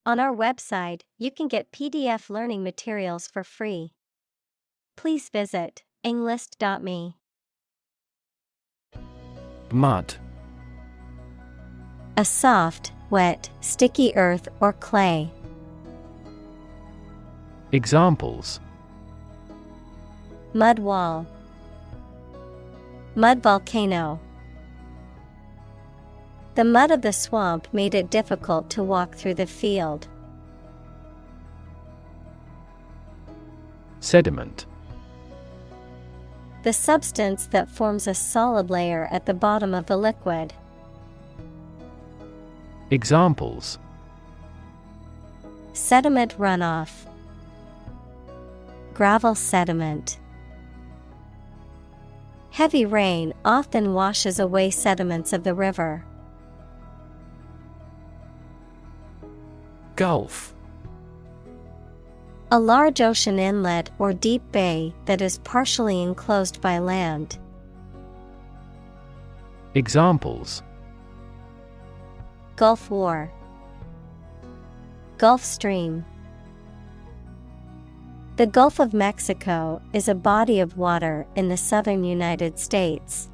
On our website, you can get PDF learning materials for free. Please visit englist.me. Mud. A soft, wet, sticky earth or clay. Examples: Mud wall. Mud volcano. The mud of the swamp made it difficult to walk through the field. Sediment. The substance that forms a solid layer at the bottom of the liquid. Examples: Sediment runoff. Gravel sediment. Heavy rain often washes away sediments of the river. Gulf. A large ocean inlet or deep bay that is partially enclosed by land. Examples: Gulf War. Gulf Stream. The Gulf of Mexico is a body of water in the southern United States.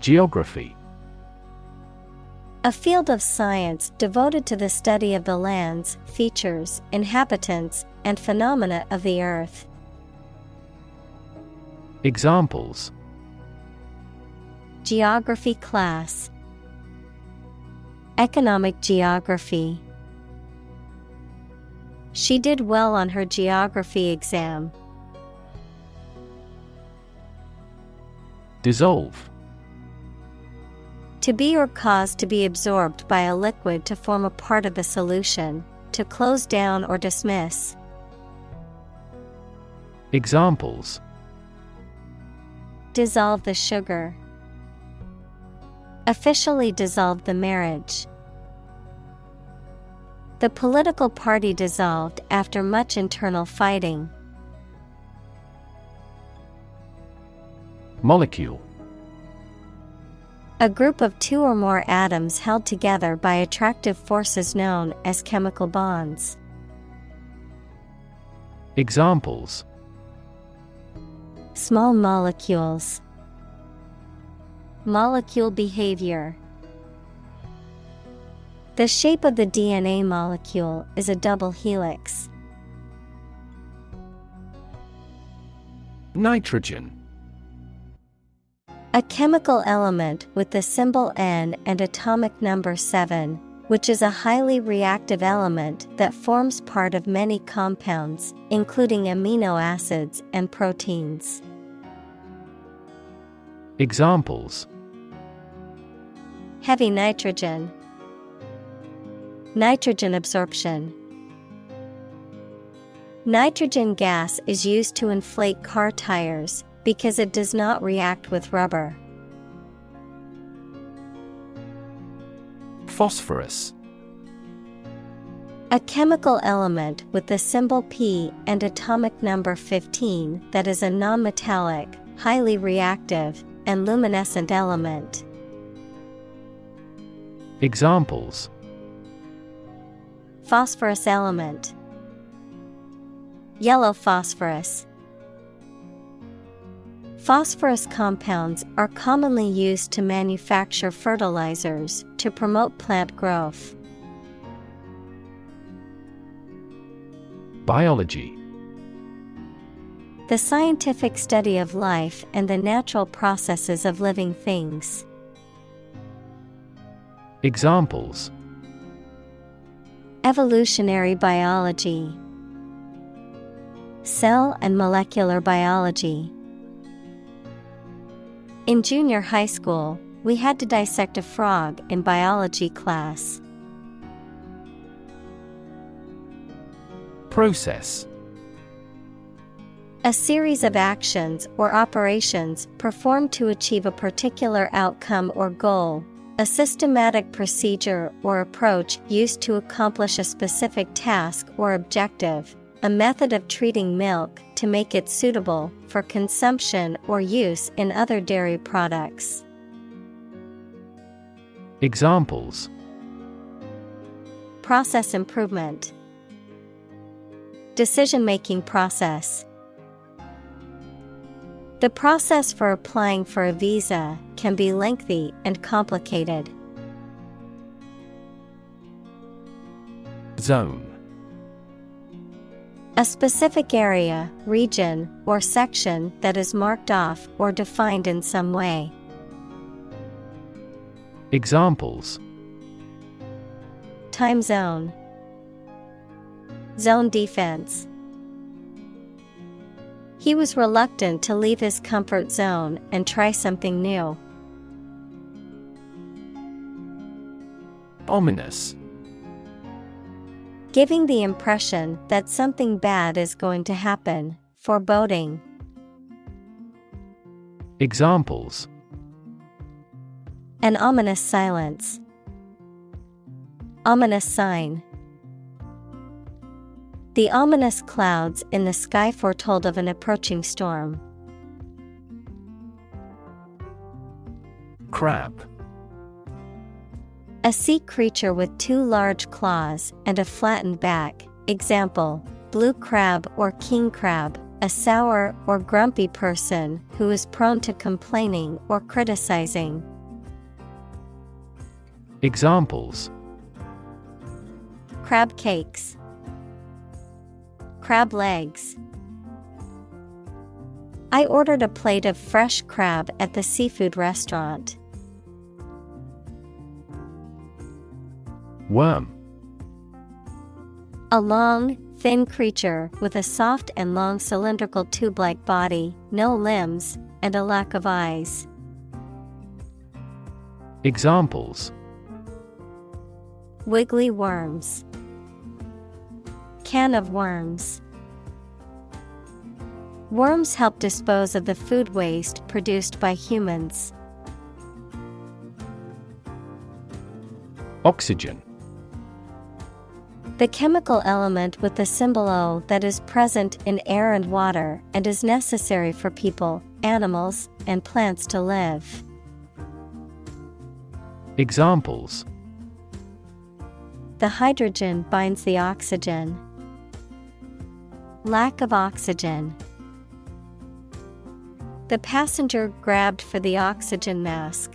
Geography. A field of science devoted to the study of the lands, features, inhabitants, and phenomena of the earth. Examples: Geography class. Economic geography. She did well on her geography exam. Dissolve. To be or cause to be absorbed by a liquid to form a part of the solution, to close down or dismiss. Examples: Dissolve the sugar. Officially dissolved the marriage. The political party dissolved after much internal fighting. Molecule. A group of two or more atoms held together by attractive forces known as chemical bonds. Examples: Small molecules. Molecule behavior. The shape of the DNA molecule is a double helix. Nitrogen. A chemical element with the symbol N and atomic number 7, which is a highly reactive element that forms part of many compounds, including amino acids and proteins. Examples: Heavy nitrogen. Nitrogen absorption. Nitrogen gas is used to inflate car tires because it does not react with rubber. Phosphorus. A chemical element with the symbol P and atomic number 15 that is a nonmetallic, highly reactive, and luminescent element. Examples: Phosphorus element. Yellow phosphorus. Phosphorus compounds are commonly used to manufacture fertilizers to promote plant growth. Biology. The scientific study of life and the natural processes of living things. Examples: Evolutionary biology. Cell and molecular biology. In junior high school, we had to dissect a frog in biology class. Process. A series of actions or operations performed to achieve a particular outcome or goal. A systematic procedure or approach used to accomplish a specific task or objective. A method of treating milk to make it suitable for consumption or use in other dairy products. Examples: Process improvement. Decision-making process. The process for applying for a visa can be lengthy and complicated. Zone. A specific area, region, or section that is marked off or defined in some way. Examples: Time zone. Zone defense. He was reluctant to leave his comfort zone and try something new. Ominous. Giving the impression that something bad is going to happen, foreboding. Examples: An ominous silence. Ominous sign. The ominous clouds in the sky foretold of an approaching storm. Crab. A sea creature with 2 large claws and a flattened back. Example: blue crab or king crab, a sour or grumpy person who is prone to complaining or criticizing. Examples: Crab cakes. Crab legs. I ordered a plate of fresh crab at the seafood restaurant. Worm. A long, thin creature with a soft and long cylindrical tube-like body, no limbs, and a lack of eyes. Examples: Wiggly worms. Can of worms. Worms help dispose of the food waste produced by humans. Oxygen. The chemical element with the symbol O that is present in air and water and is necessary for people, animals, and plants to live. Examples: The hydrogen binds the oxygen. Lack of oxygen. The passenger grabbed for the oxygen mask.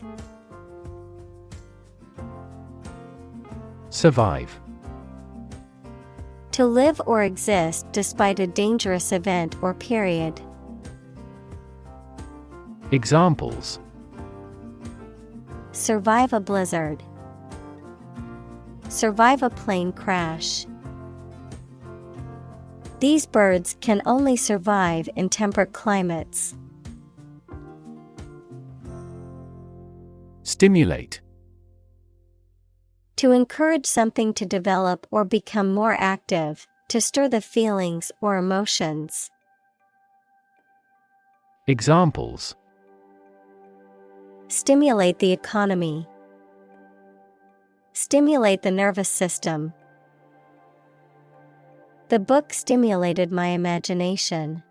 Survive. To live or exist despite a dangerous event or period. Examples: Survive a blizzard. Survive a plane crash. These birds can only survive in temperate climates. Stimulate. To encourage something to develop or become more active, to stir the feelings or emotions. Examples: Stimulate the economy. Stimulate the nervous system. The book stimulated my imagination.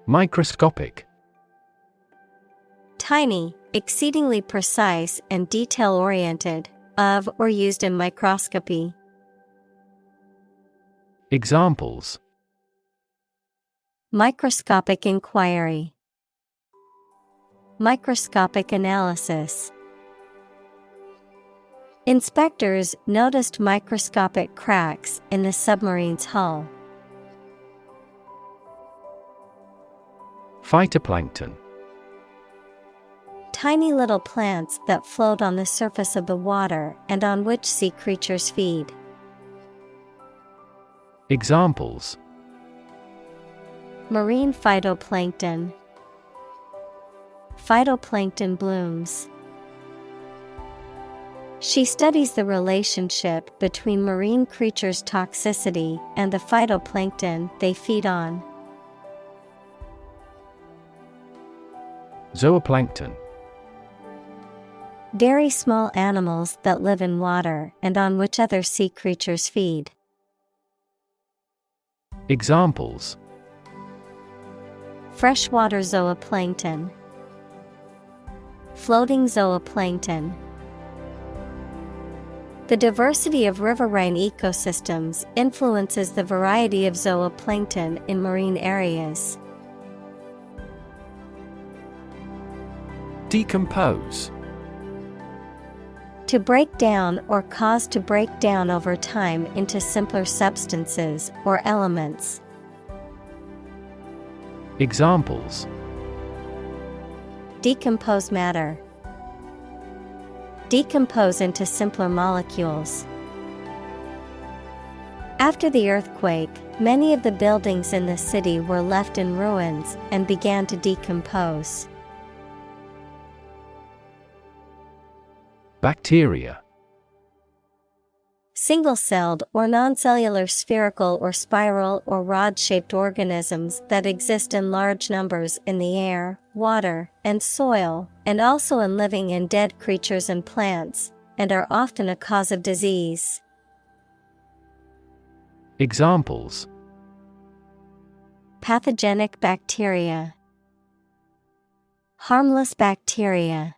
Microscopic. Tiny, exceedingly precise and detail-oriented, of or used in microscopy. Examples: Microscopic inquiry. Microscopic analysis. Inspectors noticed microscopic cracks in the submarine's hull. Phytoplankton. Tiny little plants that float on the surface of the water and on which sea creatures feed. Examples: Marine phytoplankton. Phytoplankton blooms. She studies the relationship between marine creatures' toxicity and the phytoplankton they feed on. Zooplankton. Very small animals that live in water and on which other sea creatures feed. Examples: Freshwater zooplankton. Floating zooplankton. The diversity of riverine ecosystems influences the variety of zooplankton in marine areas. Decompose. To break down or cause to break down over time into simpler substances or elements. Examples: decompose matter, decompose into simpler molecules. After the earthquake, many of the buildings in the city were left in ruins and began to decompose. Bacteria. Single-celled or non-cellular spherical or spiral or rod-shaped organisms that exist in large numbers in the air, water, and soil, and also in living and dead creatures and plants, and are often a cause of disease. Examples: pathogenic bacteria, harmless bacteria.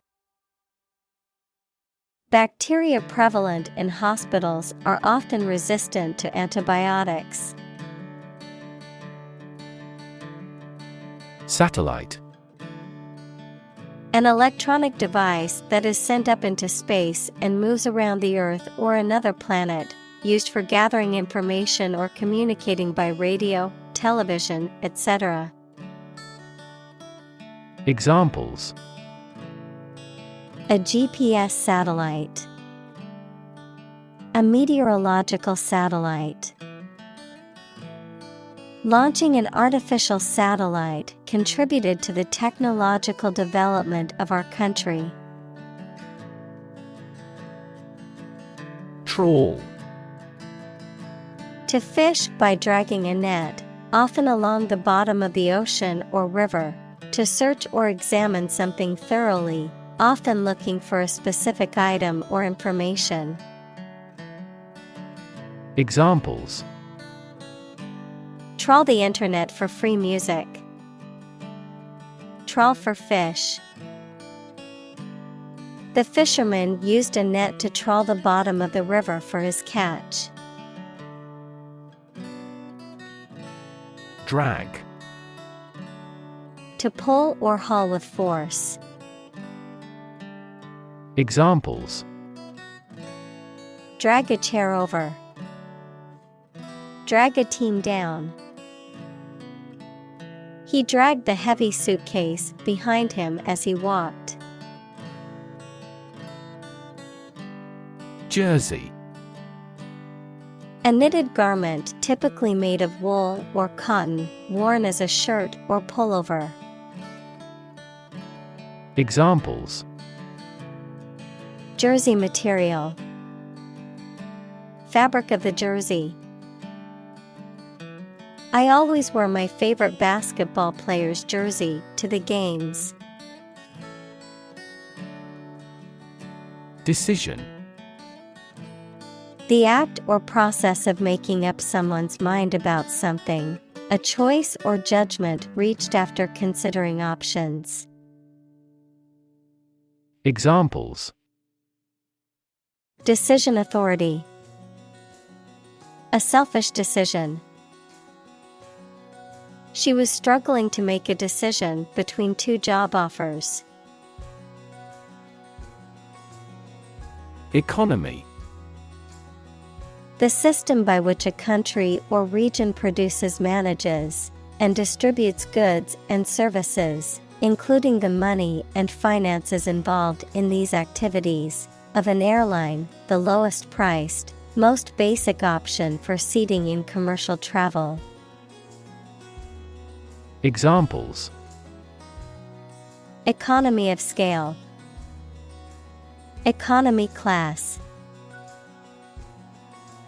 Bacteria prevalent in hospitals are often resistant to antibiotics. Satellite. An electronic device that is sent up into space and moves around the Earth or another planet, used for gathering information or communicating by radio, television, etc. Examples: a GPS satellite, a meteorological satellite. Launching an artificial satellite contributed to the technological development of our country. Trawl. To fish by dragging a net, often along the bottom of the ocean or river, to search or examine something thoroughly, often looking for a specific item or information. Examples: trawl the internet for free music, trawl for fish. The fisherman used a net to trawl the bottom of the river for his catch. Drag. To pull or haul with force. Examples: drag a chair over, drag a team down. He dragged the heavy suitcase behind him as he walked. Jersey. A knitted garment typically made of wool or cotton, worn as a shirt or pullover. Examples: jersey material, fabric of the jersey. I always wear my favorite basketball player's jersey to the games. Decision. The act or process of making up someone's mind about something, a choice or judgment reached after considering options. Examples: decision authority, a selfish decision. She was struggling to make a decision between two job offers. Economy. The system by which a country or region produces, manages, and distributes goods and services, including the money and finances involved in these activities, of an airline, the lowest priced, most basic option for seating in commercial travel. Examples: economy of scale, economy class.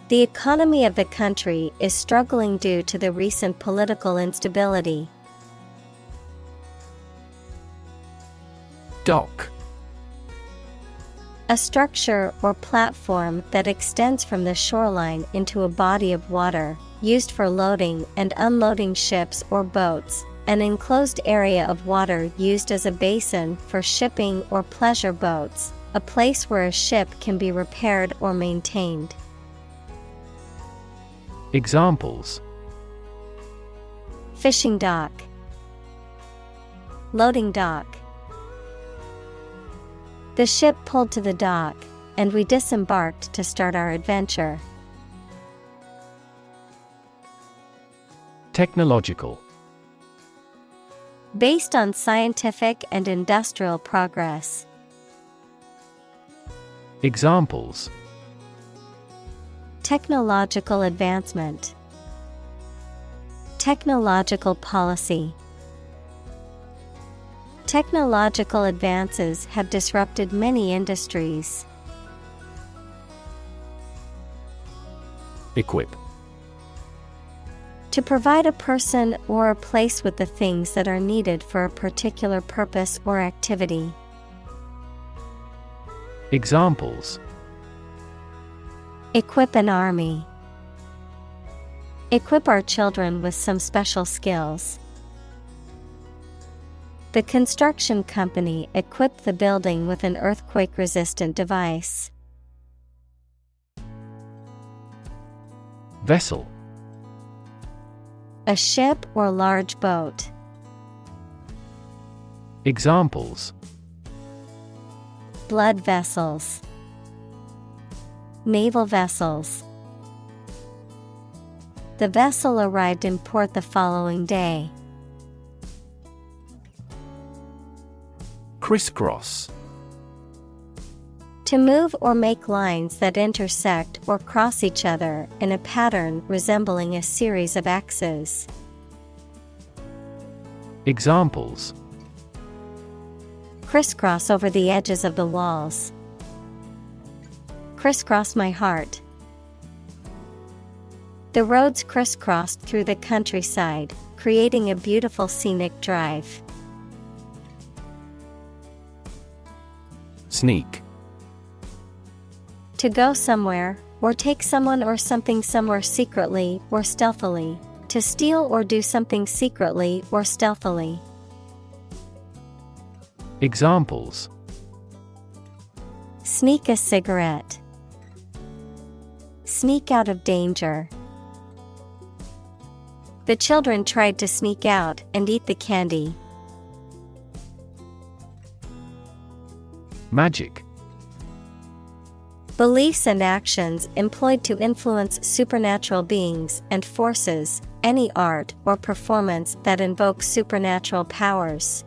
The economy of the country is struggling due to the recent political instability. Dock. A structure or platform that extends from the shoreline into a body of water, used for loading and unloading ships or boats, an enclosed area of water used as a basin for shipping or pleasure boats, a place where a ship can be repaired or maintained. Examples: Fishing dock, loading dock. The ship pulled to the dock, and we disembarked to start our adventure. Technological. Based on scientific and industrial progress. Examples: Technological advancement, technological policy. Technological advances have disrupted many industries. Equip. To provide a person or a place with the things that are needed for a particular purpose or activity. Examples: Equip an army. Equip our children with some special skills. The construction company equipped the building with an earthquake-resistant device. Vessel. A ship or large boat. Examples: Blood vessels, naval vessels. The vessel arrived in port the following day. Crisscross. To move or make lines that intersect or cross each other in a pattern resembling a series of X's. Examples: Crisscross over the edges of the walls. Crisscross my heart. The roads crisscrossed through the countryside, creating a beautiful scenic drive. Sneak. To go somewhere, or take someone or something somewhere secretly or stealthily. To steal or do something secretly or stealthily. Examples: Sneak a cigarette. Sneak out of danger. The children tried to sneak out and eat the candy. Magic. Beliefs and actions employed to influence supernatural beings and forces, any art or performance that invokes supernatural powers.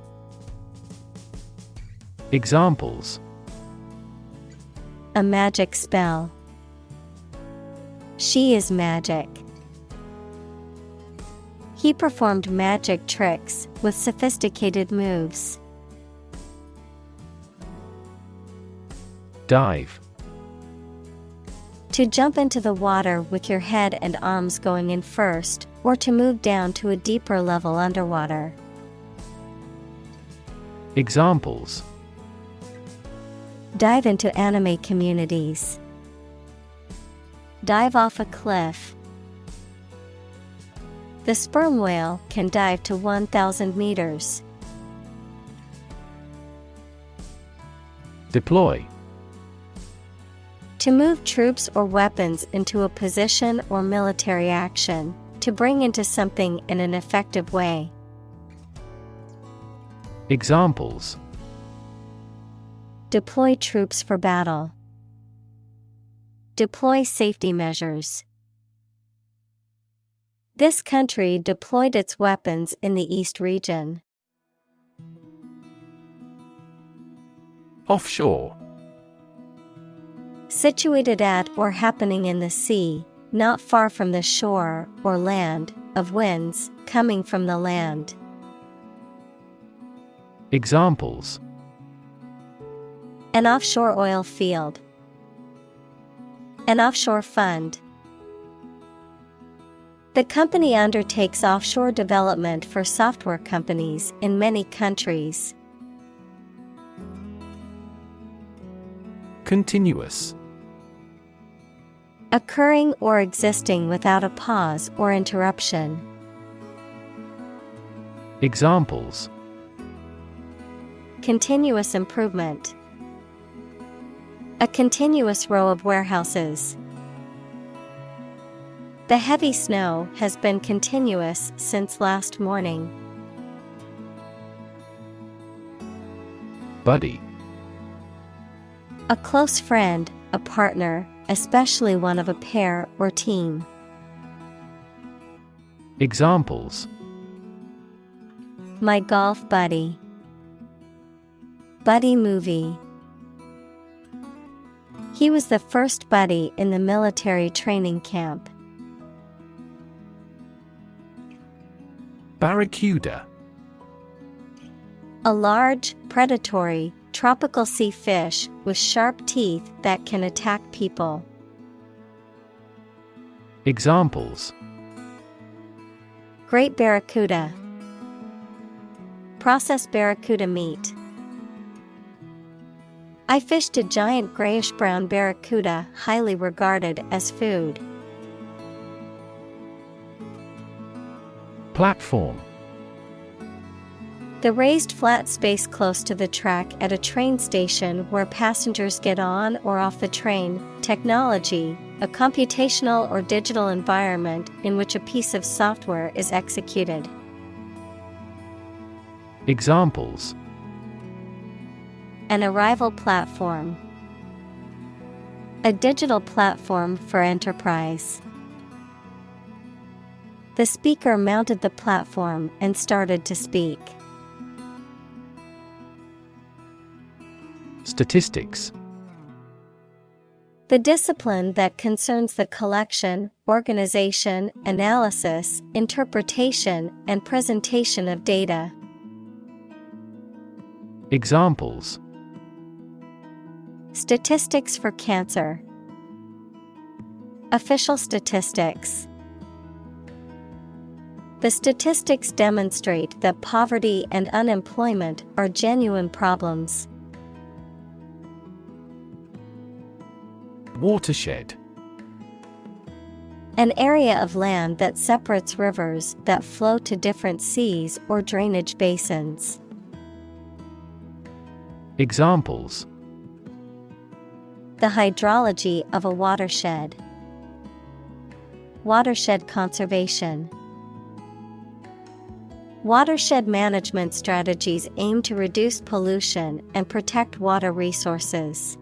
Examples: A magic spell. She is magic. He performed magic tricks with sophisticated moves. Dive. To jump into the water with your head and arms going in first, or to move down to a deeper level underwater. Examples: Dive into anime communities. Dive off a cliff. The sperm whale can dive to 1,000 meters. Deploy. To move troops or weapons into a position or military action, to bring into something in an effective way. Examples: Deploy troops for battle. Deploy safety measures. This country deployed its weapons in the East region. Offshore. Situated at or happening in the sea, not far from the shore or land, of winds coming from the land. Examples: An offshore oil field. An offshore fund. The company undertakes offshore development for software companies in many countries. Continuous. Occurring or existing without a pause or interruption. Examples: Continuous improvement. A continuous row of warehouses. The heavy snow has been continuous since last morning. Buddy. A close friend, a partner, especially one of a pair or team. Examples: My golf buddy. Buddy movie. He was the first buddy in the military training camp. Barracuda. A large, predatory, tropical sea fish with sharp teeth that can attack people. Examples: Great barracuda. Processed barracuda meat. I fished a giant grayish-brown barracuda, highly regarded as food. Platform. The raised flat space close to the track at a train station where passengers get on or off the train. Technology, a computational or digital environment in which a piece of software is executed. Examples: An arrival platform. A digital platform for enterprise. The speaker mounted the platform and started to speak. Statistics. The discipline that concerns the collection, organization, analysis, interpretation, and presentation of data. Examples: Statistics for cancer. Official statistics. The statistics demonstrate that poverty and unemployment are genuine problems. Watershed. An area of land that separates rivers that flow to different seas or drainage basins. Examples: The hydrology of a watershed. Watershed conservation. Watershed management strategies aim to reduce pollution and protect water resources.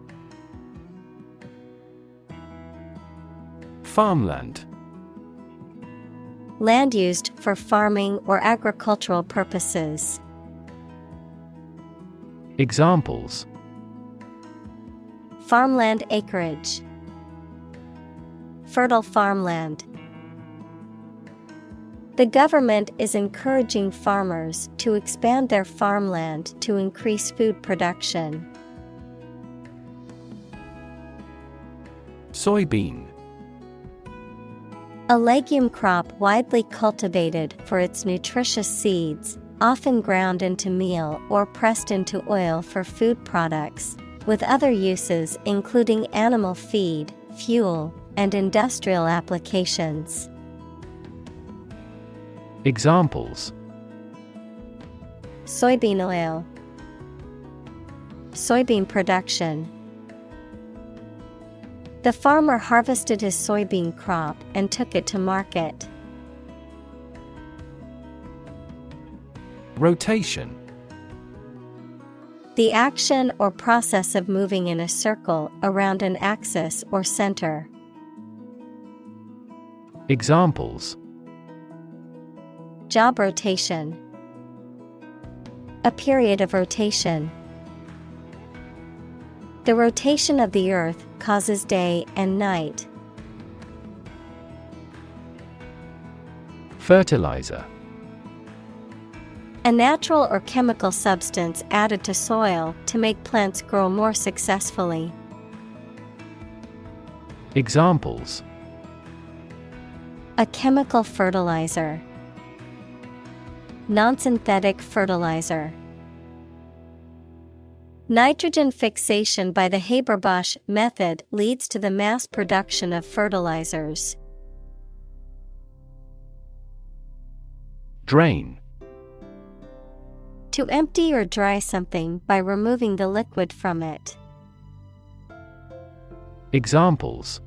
Farmland. Land used for farming or agricultural purposes. Examples: Farmland acreage. Fertile farmland. The government is encouraging farmers to expand their farmland to increase food production. Soybean. A legume crop widely cultivated for its nutritious seeds, often ground into meal or pressed into oil for food products, with other uses including animal feed, fuel, and industrial applications. Examples: Soybean oil. Soybean production. The farmer harvested his soybean crop and took it to market. Rotation. The action or process of moving in a circle around an axis or center. Examples: Job rotation. A period of rotation. The rotation of the earth causes day and night. Fertilizer. A natural or chemical substance added to soil to make plants grow more successfully. Examples: A chemical fertilizer. Non-synthetic fertilizer. Nitrogen fixation by the Haber-Bosch method leads to the mass production of fertilizers. Drain. To empty or dry something by removing the liquid from it. Examples: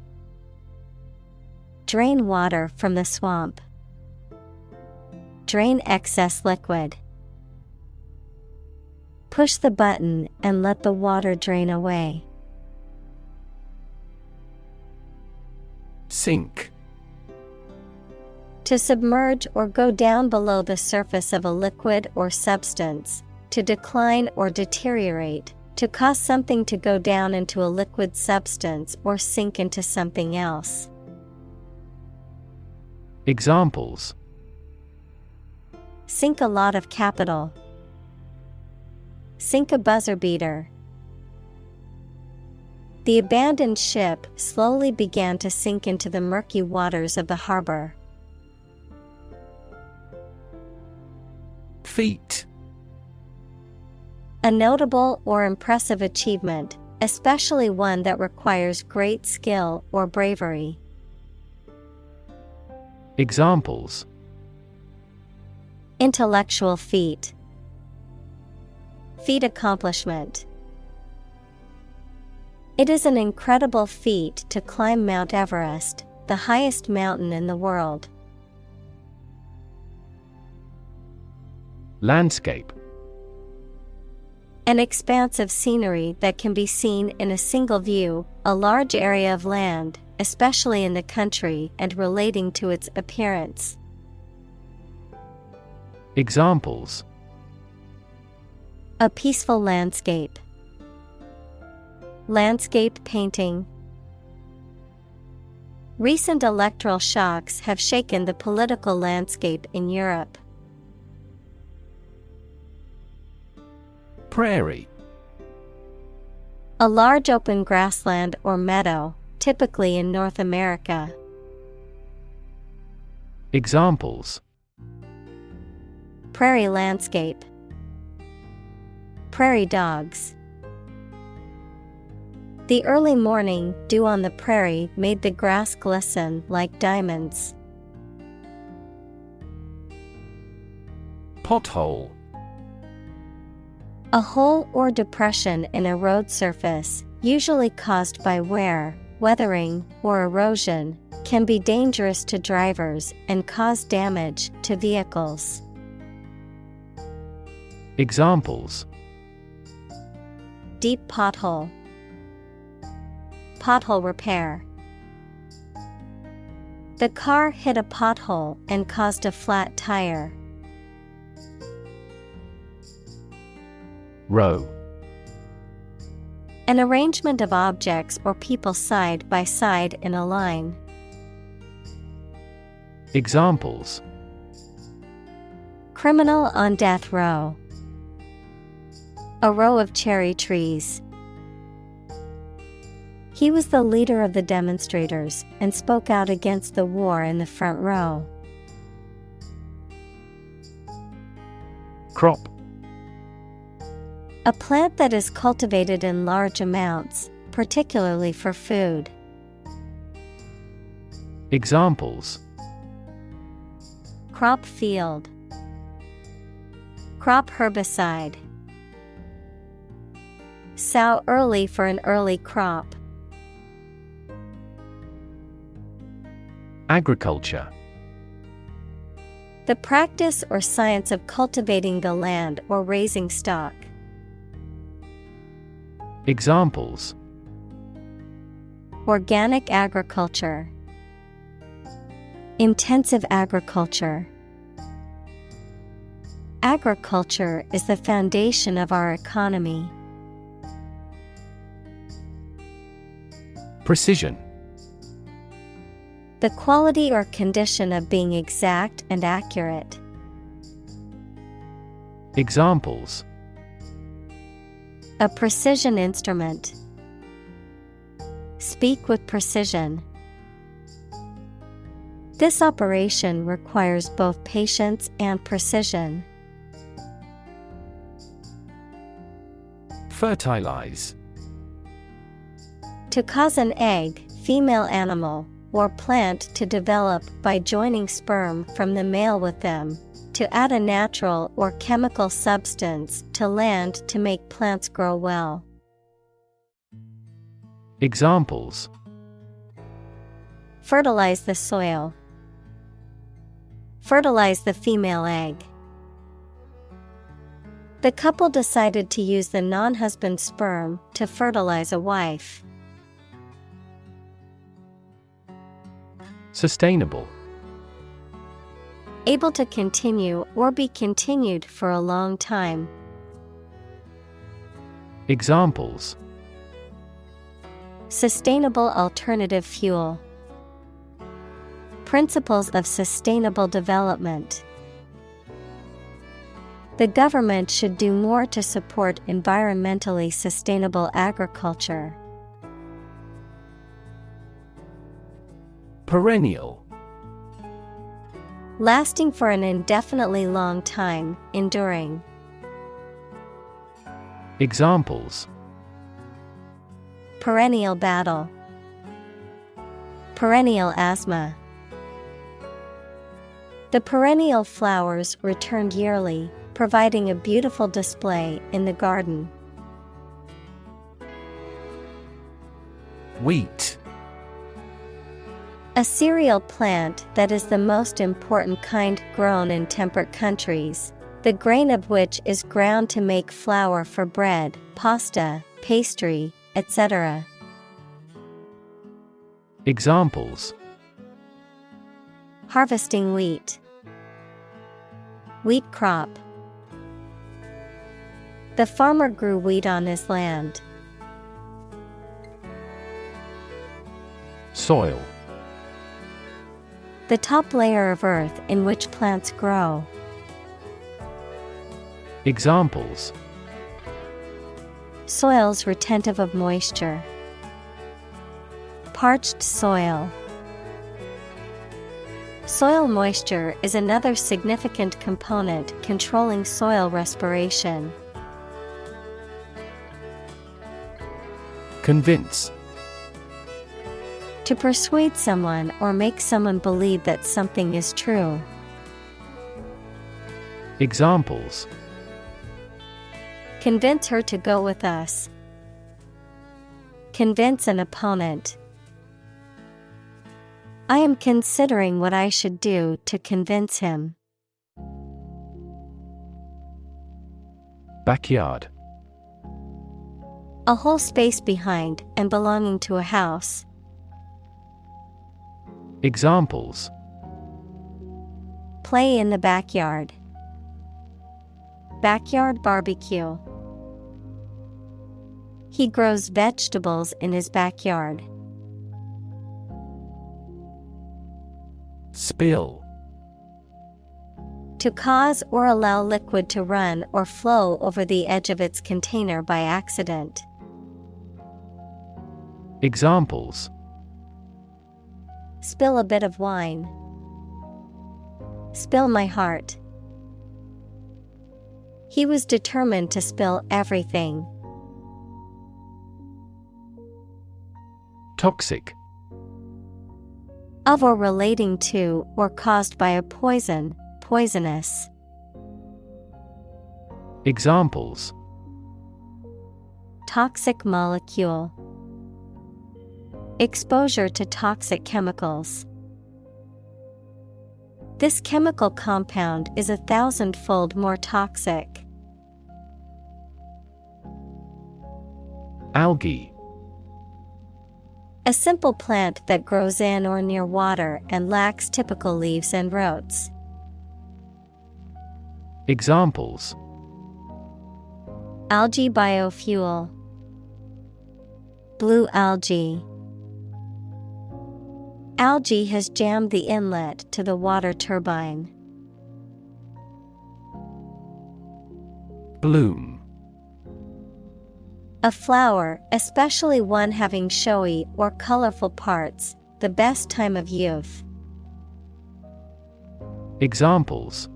drain water from the swamp, drain excess liquid. Push the button and let the water drain away. Sink. To submerge or go down below the surface of a liquid or substance, to decline or deteriorate, to cause something to go down into a liquid substance or sink into something else. Examples: sink a lot of capital, sink a buzzer beater. The abandoned ship slowly began to sink into the murky waters of the harbor. Feat. A notable or impressive achievement, especially one that requires great skill or bravery. Examples: intellectual feat, feat accomplishment. It is an incredible feat to climb Mount Everest, the highest mountain in the world. Landscape. An expanse of scenery that can be seen in a single view, a large area of land, especially in the country and relating to its appearance. Examples: a peaceful landscape, landscape painting. Recent electoral shocks have shaken the political landscape in Europe. Prairie. A large open grassland or meadow, typically in North America. Examples: prairie landscape, prairie dogs. The early morning dew on the prairie made the grass glisten like diamonds. Pothole. A hole or depression in a road surface, usually caused by wear, weathering, or erosion, can be dangerous to drivers and cause damage to vehicles. Examples: deep pothole, pothole repair. The car hit a pothole and caused a flat tire. Row. An arrangement of objects or people side by side in a line. Examples: criminal on death row, a row of cherry trees. He was the leader of the demonstrators and spoke out against the war in the front row. Crop. A plant that is cultivated in large amounts, particularly for food. Examples: crop field, crop herbicide. Sow early for an early crop. Agriculture. The practice or science of cultivating the land or raising stock. Examples: organic agriculture, intensive agriculture. Agriculture is the foundation of our economy. Precision. The quality or condition of being exact and accurate. Examples: a precision instrument. Speak with precision. This operation requires both patience and precision. Fertilize. To cause an egg, female animal, or plant to develop by joining sperm from the male with them. To add a natural or chemical substance to land to make plants grow well. Examples: fertilize the soil, fertilize the female egg. The couple decided to use the non-husband's sperm to fertilize a wife. Sustainable. Able to continue or be continued for a long time. Examples: sustainable alternative fuel, principles of sustainable development. The government should do more to support environmentally sustainable agriculture. Perennial. Lasting for an indefinitely long time, enduring. Examples: perennial battle, perennial asthma. The perennial flowers returned yearly, providing a beautiful display in the garden. Wheat. A cereal plant that is the most important kind grown in temperate countries, the grain of which is ground to make flour for bread, pasta, pastry, etc. Examples: harvesting wheat, wheat crop. The farmer grew wheat on his land. Soil. The top layer of earth in which plants grow. Examples: soils retentive of moisture, parched soil. Soil moisture is another significant component controlling soil respiration. Convince. To persuade someone or make someone believe that something is true. Examples: convince her to go with us. Convince an opponent. I am considering what I should do to convince him. Backyard. A whole space behind and belonging to a house. Examples: play in the backyard, backyard barbecue. He grows vegetables in his backyard. Spill. To cause or allow liquid to run or flow over the edge of its container by accident. Examples: spill a bit of wine. Spill my heart. He was determined to spill everything. Toxic. Of or relating to or caused by a poison, poisonous. Examples: toxic molecule. Exposure to toxic chemicals. This chemical compound is 1,000-fold more toxic. Algae. A simple plant that grows in or near water and lacks typical leaves and roots. Examples: algae biofuel, blue algae. Algae has jammed the inlet to the water turbine. Bloom. A flower, especially one having showy or colorful parts, the best time of youth. Examples: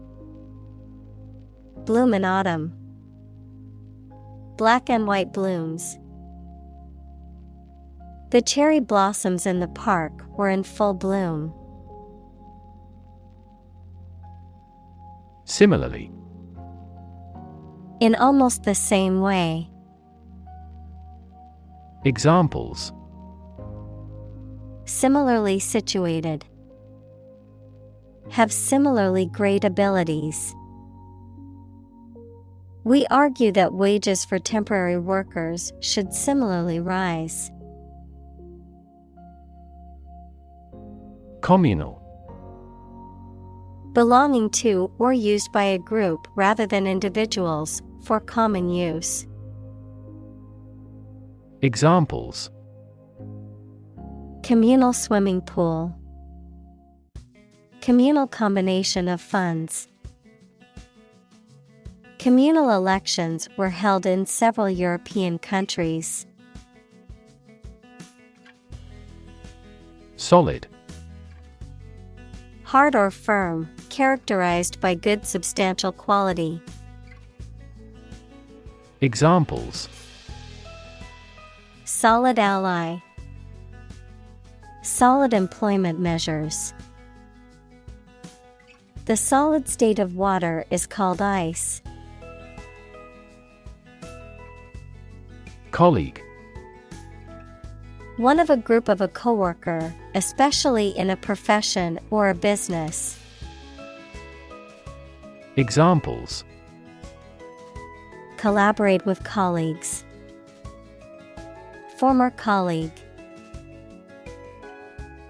bloom in autumn. Black and white blooms. The cherry blossoms in the park were in full bloom. Similarly. In almost the same way. Examples: Similarly situated. Have similarly great abilities. We argue that wages for temporary workers should similarly rise. Communal. Belonging to or used by a group rather than individuals, for common use. Examples: Communal swimming pool. Communal combination of funds. Communal elections were held in several European countries. Solid. Hard or firm, characterized by good substantial quality. Examples: Solid ally. Solid employment measures. The solid state of water is called ice. Colleague. One of a group of a coworker, especially in a profession or a business. Examples: Collaborate with colleagues. Former colleague.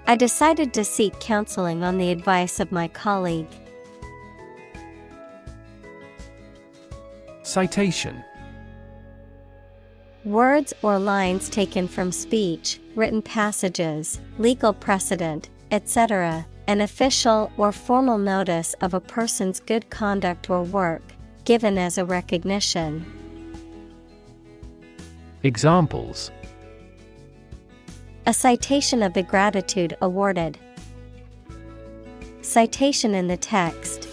I decided to seek counseling on the advice of my colleague. Citation. Words or lines taken from speech, written passages, legal precedent, etc., an official or formal notice of a person's good conduct or work, given as a recognition. Examples: A citation of the gratitude awarded. Citation in the text.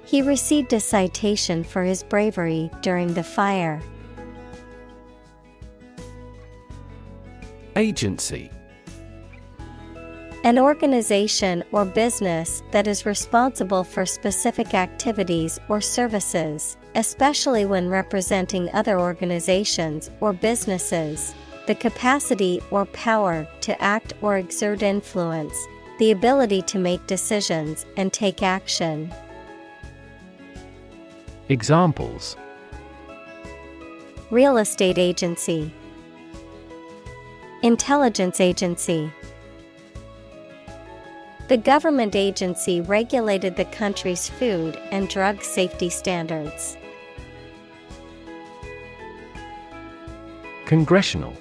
He received a citation for his bravery during the fire. Agency. An organization or business that is responsible for specific activities or services, especially when representing other organizations or businesses. The capacity or power to act or exert influence, the ability to make decisions and take action. Examples: Real estate agency. Intelligence agency. The government agency regulated the country's food and drug safety standards. Congressional.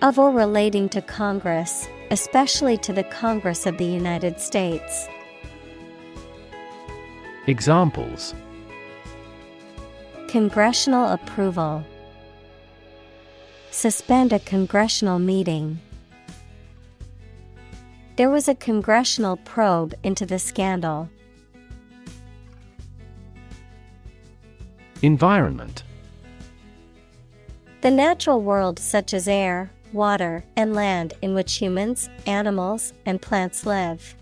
Of or relating to Congress, especially to the Congress of the United States. Examples: Congressional approval. Suspend a congressional meeting. There was a congressional probe into the scandal. Environment. The natural world such as air, water, and land in which humans, animals, and plants live.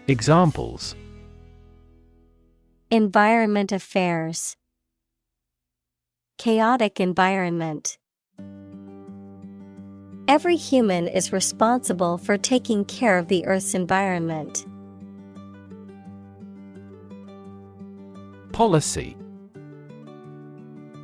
Examples: Environment affairs. Chaotic environment. Every human is responsible for taking care of the Earth's environment. Policy.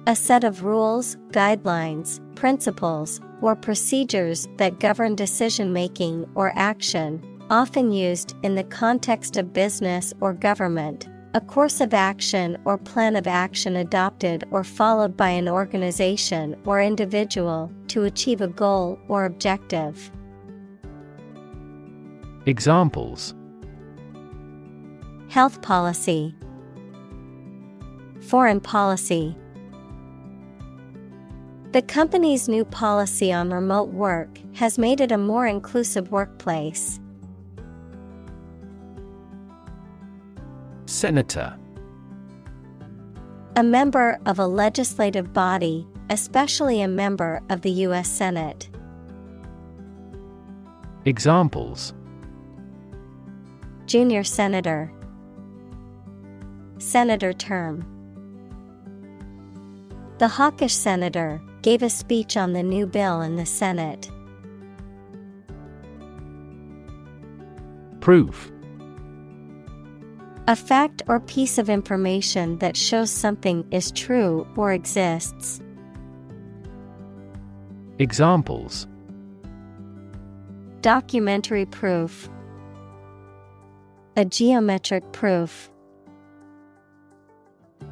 A set of rules, guidelines, principles, or procedures that govern decision-making or action, often used in the context of business or government, a course of action or plan of action adopted or followed by an organization or individual to achieve a goal or objective. Examples: Health policy. Foreign policy. The company's new policy on remote work has made it a more inclusive workplace. Senator. A member of a legislative body, especially a member of the U.S. Senate. Examples: Junior senator. Senator term. The hawkish senator gave a speech on the new bill in the Senate. Proof. A fact or piece of information that shows something is true or exists. Examples: documentary proof, a geometric proof.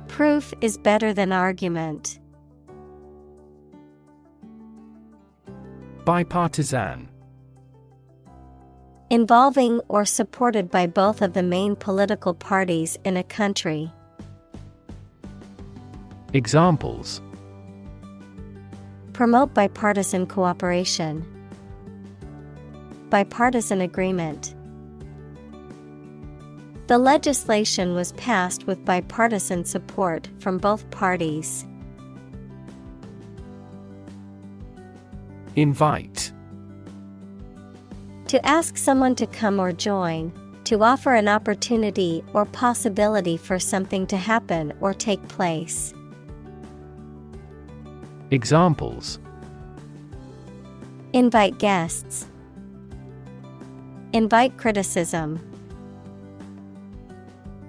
Proof is better than argument. Bipartisan. Involving or supported by both of the main political parties in a country. Examples: promote bipartisan cooperation, bipartisan agreement. The legislation was passed with bipartisan support from both parties. Invite. To ask someone to come or join, to offer an opportunity or possibility for something to happen or take place. Examples: invite guests, invite criticism.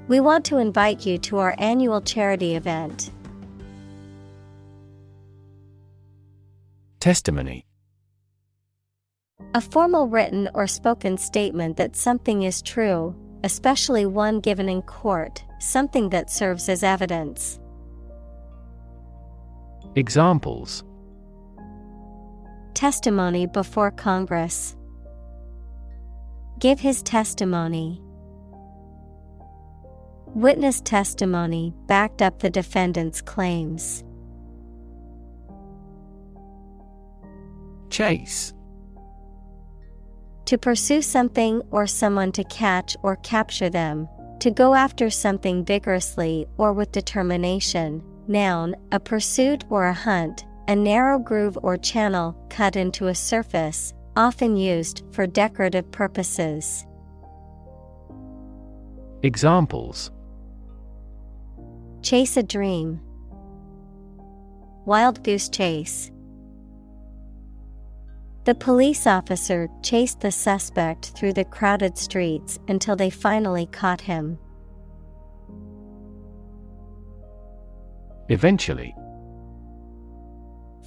We want to invite you to our annual charity event. Testimony. A formal written or spoken statement that something is true, especially one given in court, something that serves as evidence. Examples: testimony before Congress, give his testimony. Witness testimony backed up the defendant's claims. Chase. To pursue something or someone, to catch or capture them, to go after something vigorously or with determination. Noun, a pursuit or a hunt, a narrow groove or channel cut into a surface, often used for decorative purposes. Examples: chase a dream, wild goose chase. The police officer chased the suspect through the crowded streets until they finally caught him. Eventually.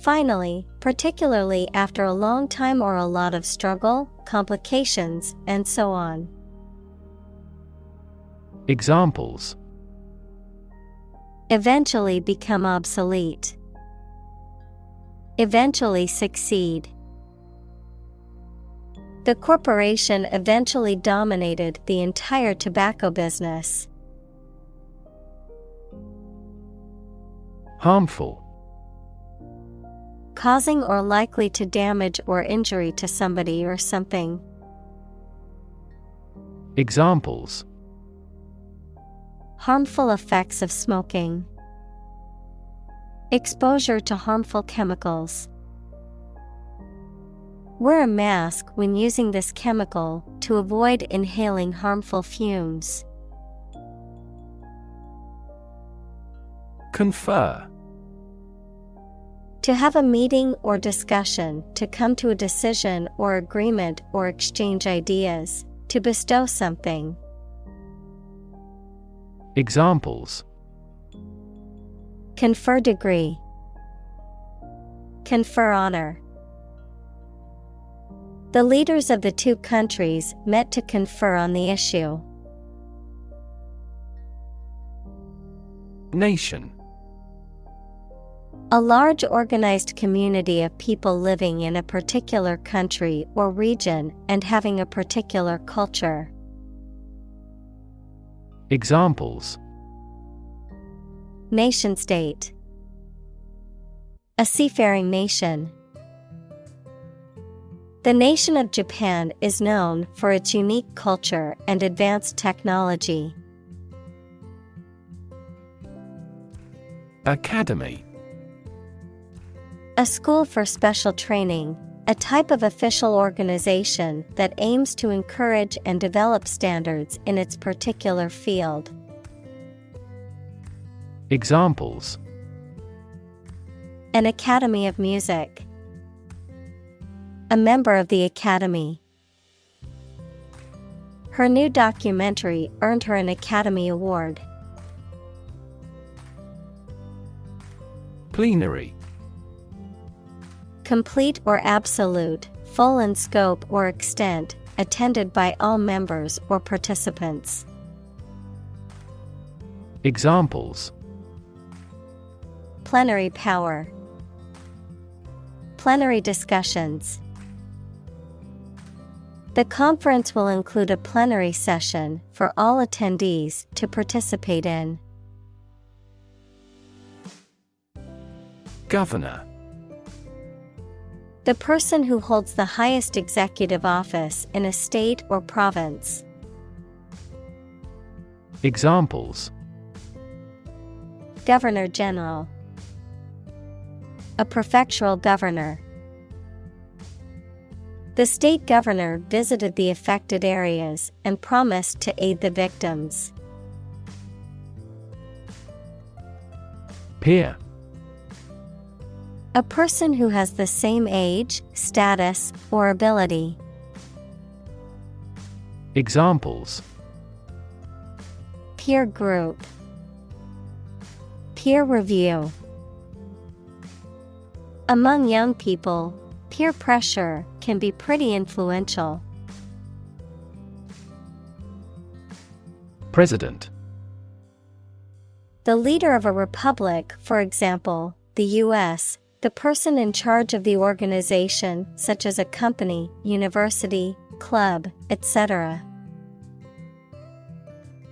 Finally, particularly after a long time or a lot of struggle, complications, and so on. Examples: eventually become obsolete, eventually succeed. The corporation eventually dominated the entire tobacco business. Harmful. Causing or likely to damage or injury to somebody or something. Examples: harmful effects of smoking, exposure to harmful chemicals. Wear a mask when using this chemical to avoid inhaling harmful fumes. Confer. To have a meeting or discussion, to come to a decision or agreement or exchange ideas, to bestow something. Examples: confer degree, confer honor. The leaders of the two countries met to confer on the issue. Nation. A large organized community of people living in a particular country or region and having a particular culture. Examples: nation state, a seafaring nation. The nation of Japan is known for its unique culture and advanced technology. Academy. A school for special training, a type of official organization that aims to encourage and develop standards in its particular field. Examples: An academy of music. A member of the academy. Her new documentary earned her an Academy Award. Plenary. Complete or absolute, full in scope or extent, attended by all members or participants. Examples: Plenary power. Plenary discussions. The conference will include a plenary session for all attendees to participate in. Governor. The person who holds the highest executive office in a state or province. Examples: Governor General. A prefectural governor. The state governor visited the affected areas and promised to aid the victims. Peer. A person who has the same age, status, or ability. Examples: Peer group. Peer review. Among young people, peer pressure can be pretty influential. President. The leader of a republic, for example, the U.S., the person in charge of the organization, such as a company, university, club, etc.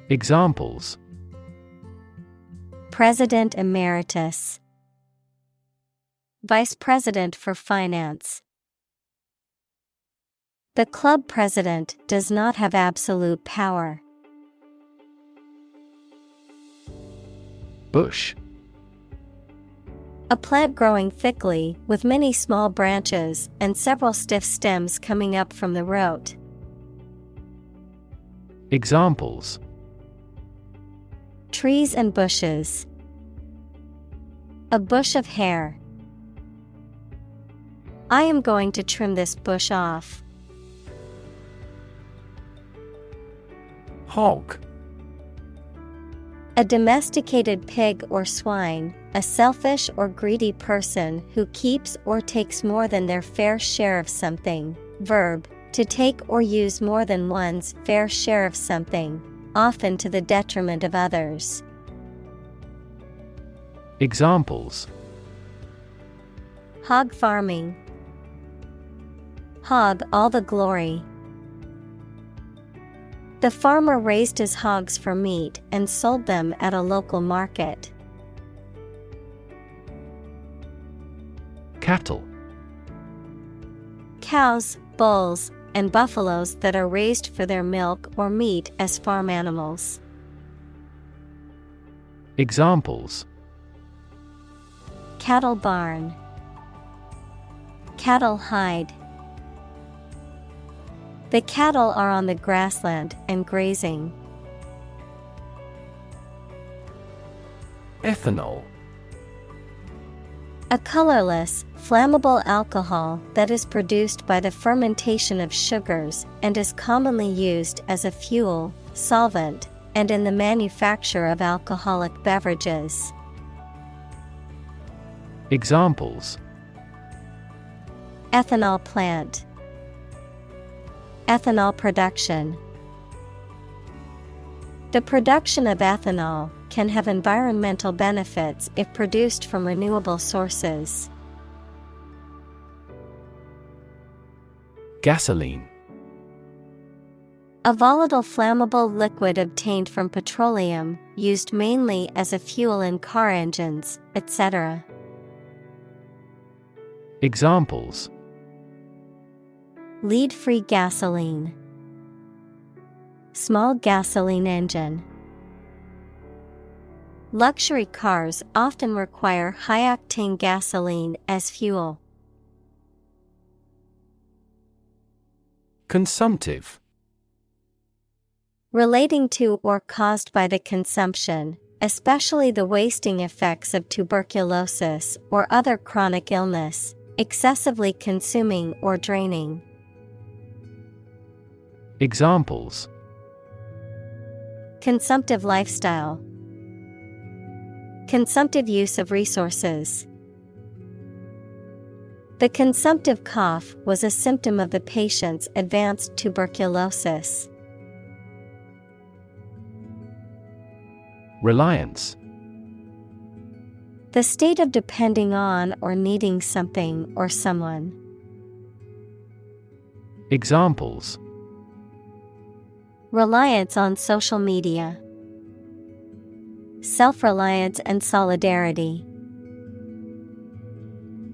Examples: President Emeritus. Vice President for Finance. The club president does not have absolute power. Bush. A plant growing thickly, with many small branches and several stiff stems coming up from the root. Examples: Trees and bushes. A bush of hair. I am going to trim this bush off. Hog. A domesticated pig or swine, a selfish or greedy person who keeps or takes more than their fair share of something. Verb, to take or use more than one's fair share of something, often to the detriment of others. Examples: Hog farming. Hog all the glory. The farmer raised his hogs for meat and sold them at a local market. Cattle. Cows, bulls, and buffaloes that are raised for their milk or meat as farm animals. Examples: Cattle barn. Cattle hide. The cattle are on the grassland and grazing. Ethanol. A colorless, flammable alcohol that is produced by the fermentation of sugars and is commonly used as a fuel, solvent, and in the manufacture of alcoholic beverages. Examples: Ethanol plant. Ethanol production. The production of ethanol can have environmental benefits if produced from renewable sources. Gasoline. A volatile flammable liquid obtained from petroleum, used mainly as a fuel in car engines, etc. Examples: Lead-free gasoline. Small gasoline engine. Luxury cars often require high-octane gasoline as fuel. Consumptive. Relating to or caused by the consumption, especially the wasting effects of tuberculosis or other chronic illness, excessively consuming or draining. Examples: Consumptive lifestyle. Consumptive use of resources. The consumptive cough was a symptom of the patient's advanced tuberculosis. Reliance. The state of depending on or needing something or someone. Examples: Reliance on social media. Self-reliance and solidarity.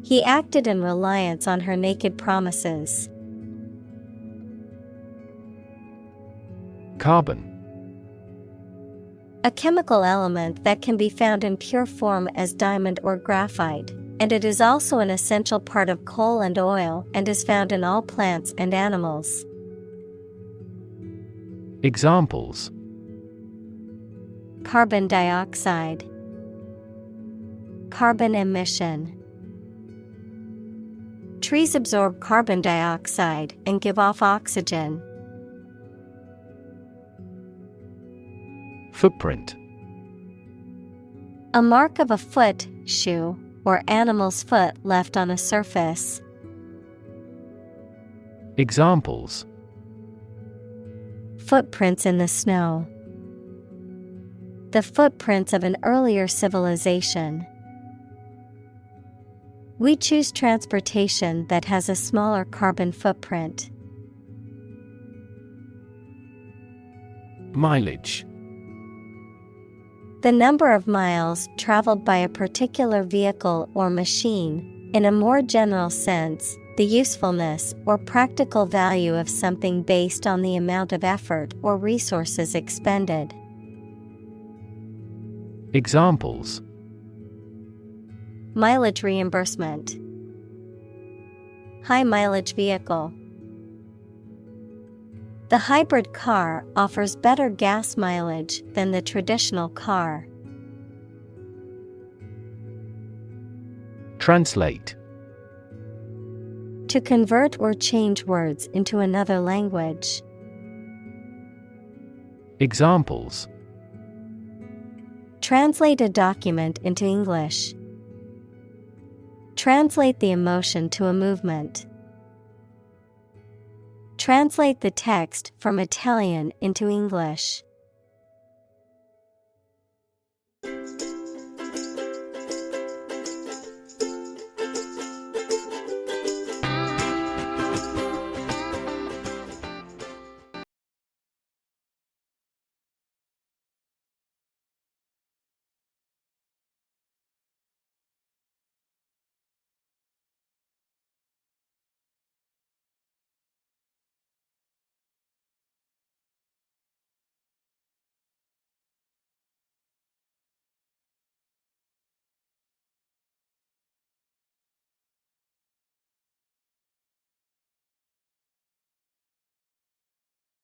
He acted in reliance on her naked promises. Carbon. A chemical element that can be found in pure form as diamond or graphite, and it is also an essential part of coal and oil and is found in all plants and animals. Examples: Carbon dioxide. Carbon emission. Trees absorb carbon dioxide and give off oxygen. Footprint. A mark of a foot, shoe, or animal's foot left on a surface. Examples: Footprints in the snow. The footprints of an earlier civilization. We choose transportation that has a smaller carbon footprint. Mileage. The number of miles traveled by a particular vehicle or machine. In a more general sense, the usefulness or practical value of something based on the amount of effort or resources expended. Examples: Mileage reimbursement. High mileage vehicle. The hybrid car offers better gas mileage than the traditional car. Translate. To convert or change words into another language. Examples: Translate a document into English. Translate the emotion to a movement. Translate the text from Italian into English.